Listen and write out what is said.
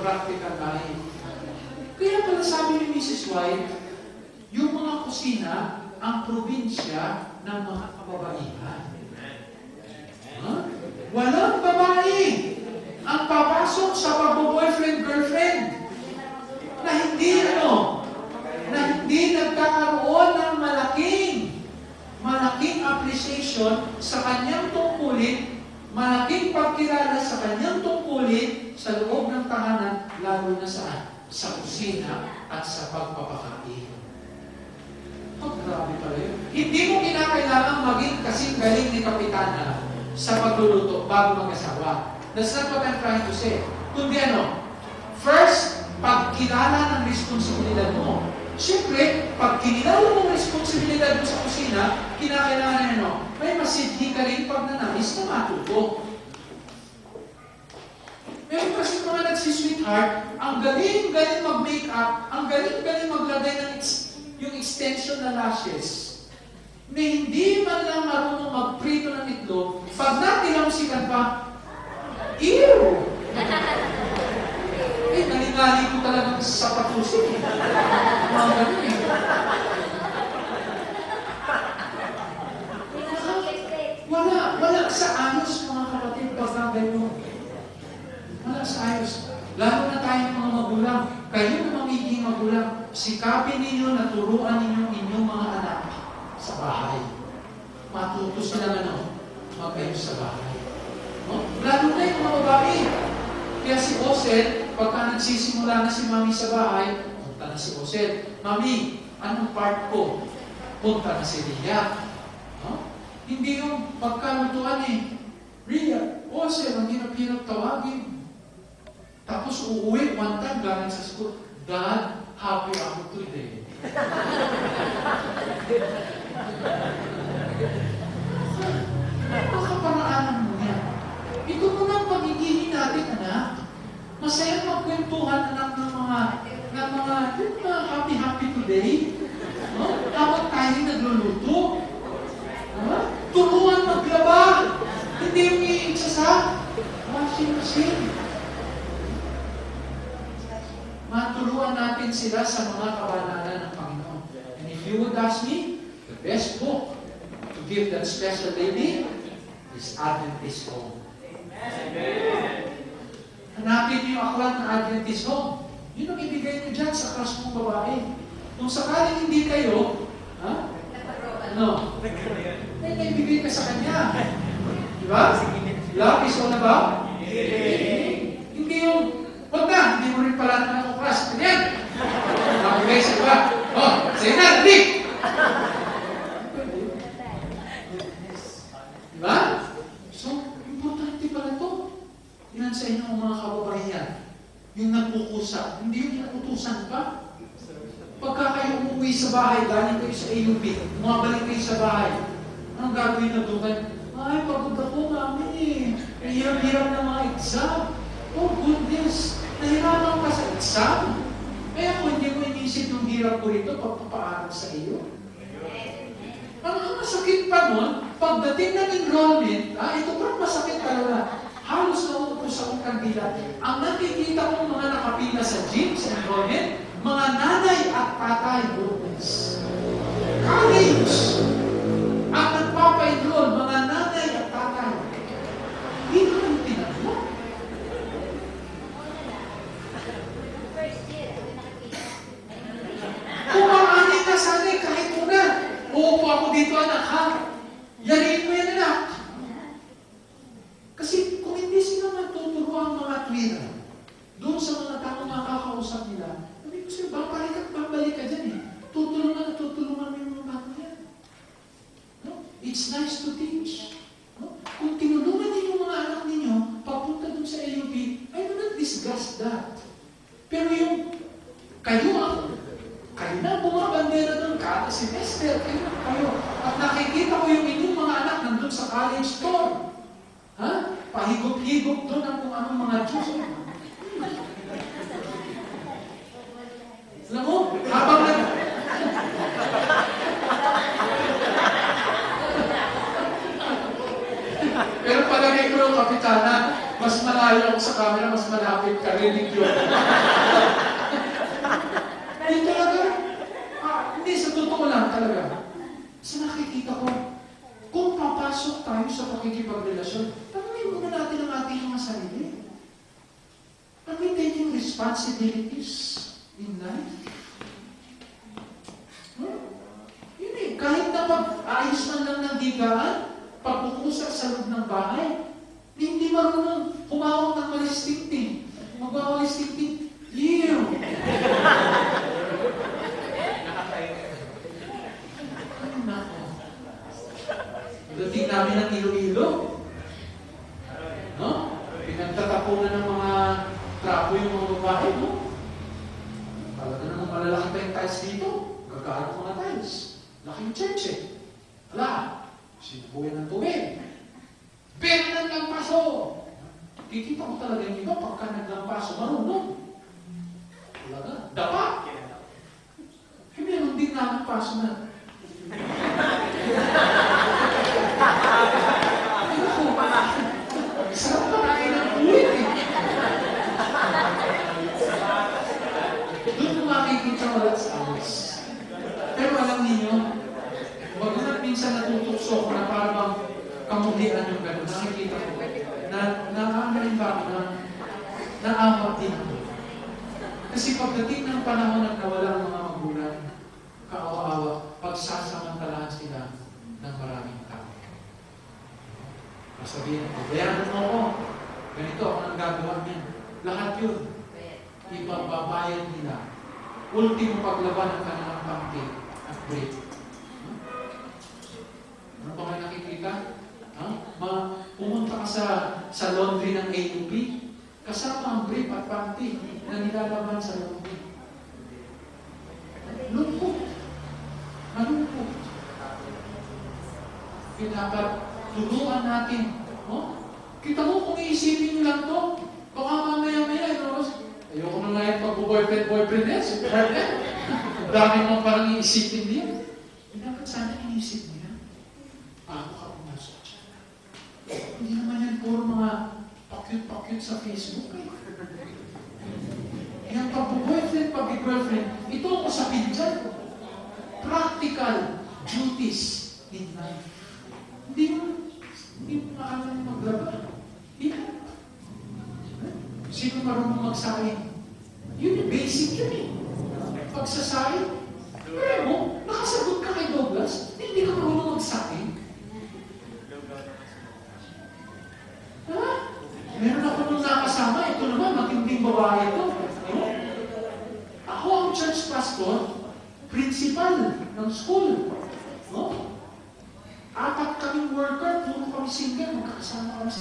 practical life. Kaya pala sabi ni Mrs. White, yung mga kusina, ang probinsya ng mga kababaihan. Huh? Walang babae ang papasok sa pag-boyfriend-girlfriend na hindi nagkakaroon ng malaking appreciation sa kanyang tungkulin, malaking pagkilala sa kanyang tungkulin sa loob ng tahanan, lalo na sa kusina at sa pagpapakain. Oh, grabe pala yun. Hindi mo kinakailangan maging kasing galing ni Kapitana sa pagluluto bago mag-asawa. That's not what I'm trying to say. Kundi first, pagkilala ng responsibilidad mo. Siyempre, pag kinilala mo ang responsibilidad mo sa kusina, kinakailangan may masidhi ka rin pag nanais na matuto. Meron kasi mga nagsisweetheart, ang galing-galing mag-makeup, ang galing-galing maglagay ng yung extension na lashes, na hindi man lang marunong magprito ng itlog, pag natilamsikan pa, ew! Nalingali ko talagang sa patusin. Mga ganun eh. Wala sa ayos, mga kapatid, pag ganyan. Wala sa ayos. Lalo na tayo mga magulang. Kayo na magiging magulang, sikapin ninyo na turuan ninyo inyong mga anak sa bahay. Matuto sila mag-ayos sa bahay. No? Lalo na yung mga babae. Kaya si Osel, pagka nagsisimula na si Mami sa bahay, punta na si Osel. Mami, anong part ko? Punta na si Ria. No? Hindi yung pagkalutuan Ria, Osel, ang hirap-hirap tawagin. Tapos uuwi, one time, galing sa school, Dad, happy ako today. Makaparaanan mo yan. Ito muna ang pagiging natin, anak. Masaya magkwentuhan, anak, ng mga happy today. No? Habang tayo nagluluto. Turuan maglaba. Hindi yung iisa sa washing machine. Maturuan natin sila sa mga kabanalan ng Panginoon. And if you would ask me, the best book to give that special lady is Adventist Home. Amen. Hanapin niyo yung aklat ng Adventist Home. Yun ang ibigay niyo dyan sa crush mong babae. Kung sakaling hindi kayo, may naibigay ka sa kanya. Diba? Love is all about? Hindi yung huwag na, hindi mo rin pala naman akong crush. Ganyan! Nakagay sa iba. Sa'yo na, hindi! Diba? So, importante pala ito. Yan sa inyo mga kababaihan. Yung nagpukusa. Hindi yung nakutusan pa. Pagka kayo umuwi sa bahay, galing kayo sa AUP, umabalik kayo sa bahay, anong gagawin na doon? Ay, pagod ako, mami. Ang hirap-hirap na mga exam. Oh, goodness! Nahirapan ka sa exam. Kaya kung hindi ko inisip yung hirap ko rito, pagpapaaral sa iyo. Ang masakit pa nun, pagdating ng enrollment, ito pa masakit talaga. Halos nauupos akong kandila. Ang nakikita kong mga nakapila sa gym, sa enrollment, mga nanay at tatay, goodness. College! Ang nagpapa-enroll, mga nanay at tatay. Hindi naman tinanong. Kumaanay ka sana kahit una. Uupo ako dito, anak, ha? Yarin mo yan, anak. Kasi kung hindi sila matuturo ang mga twira, doon sa mga tao makakausap nila, sabi ko sila, babalik ka dyan Tutulungan mo yung mga bago yan. No? It's nice to teach. No? Kung tinulungan niyo yung mga anak ninyo, papunta doon sa AUP, I do not discuss that. Pero yung kayo na bumabandera doon kada semester, kayo. At nakikita ko yung inyong mga anak nandun sa college tour. Pahigop-higop doon ang kung anong mga Diyos. Alam mo, habang Pero palagay ko yung kapitana, mas malaki malayo ako sa camera, mas malapit ka, rinig yun. Hindi talaga. Hindi, sa totoo lang talaga. Sa nakikita ko, kung papasok tayo sa pakikipagrelasyon, tanungin muna natin ang ating mga sarili. Are we taking responsibilities in life? Yun eh, kahit na pag-ayos man lang ng digaan, pagkukusap sa loob ng bahay, hindi marunong humawak ng malistikting. Magwawalistikting, ew! Ay, nako. Dating namin ng Iloilo. No? Pinagtatapunan ng mga trapo yung mga babae, no? Talaga namang malalaki pa yung tiles dito. Gagawin mga tiles. Laking church eh. Wala. Sinubuhin ng tubig. Pero naglampaso! Kikita ko talaga yung iba pagka naglampaso, marunong. Talaga. Dapa! Eh, meron din naglampaso na. Sarap pa natin ang ulit eh. Doon mo makikita wala sa awas. Pero alam niyo, wag minsan natutokso ko na para bang kamulian yung gano'n. Nakikita ko na nakakalimba ko na naawat din ako. Kasi pagdating ng panahon na nawala ang mga magulang, kaawa-awa, pagsasamantalahan sila ng maraming tao. Sabihin ko, bayaran mo ako. Ganito ako nang gagawa niyan. Lahat yun. Ipababayan nila. Ultimo paglaban ng kanilang pangke at break. Ano ba kayo nakikita? Pumunta ka sa laundry ng AUP, kasama ang brief at panty na nilalaban sa laundry. Lungkot. Malungkot. Dapat tulungan natin. No? Kita mo kung iisipin nyo lang to, baka mamaya-maya, ayoko na nga yung pag-boyfriend eh, si partner. Dami mo parang iisipin niya. Dapat sana inisip niya. Ako ka pumasok dyan. Hindi naman yan puro mga pakyut-pakyut sa Facebook eh. Yung pag-boyfriend, pag-girlfriend, ito ang usapin dyan. Practical duties in life. Hindi mo makakang maglaba. Sino marunong magsaing? Yun yung basic yun eh. Pagsasaing, pero mo, nakasagot ka kay Douglas, hindi ka marunong magsaing. Ha? Meron ako nung nakasama, ito naman, matinding babae ito. Ako ang church pastor, principal ng school. No? 4 kaming worker, puro kami single, magkakasama kami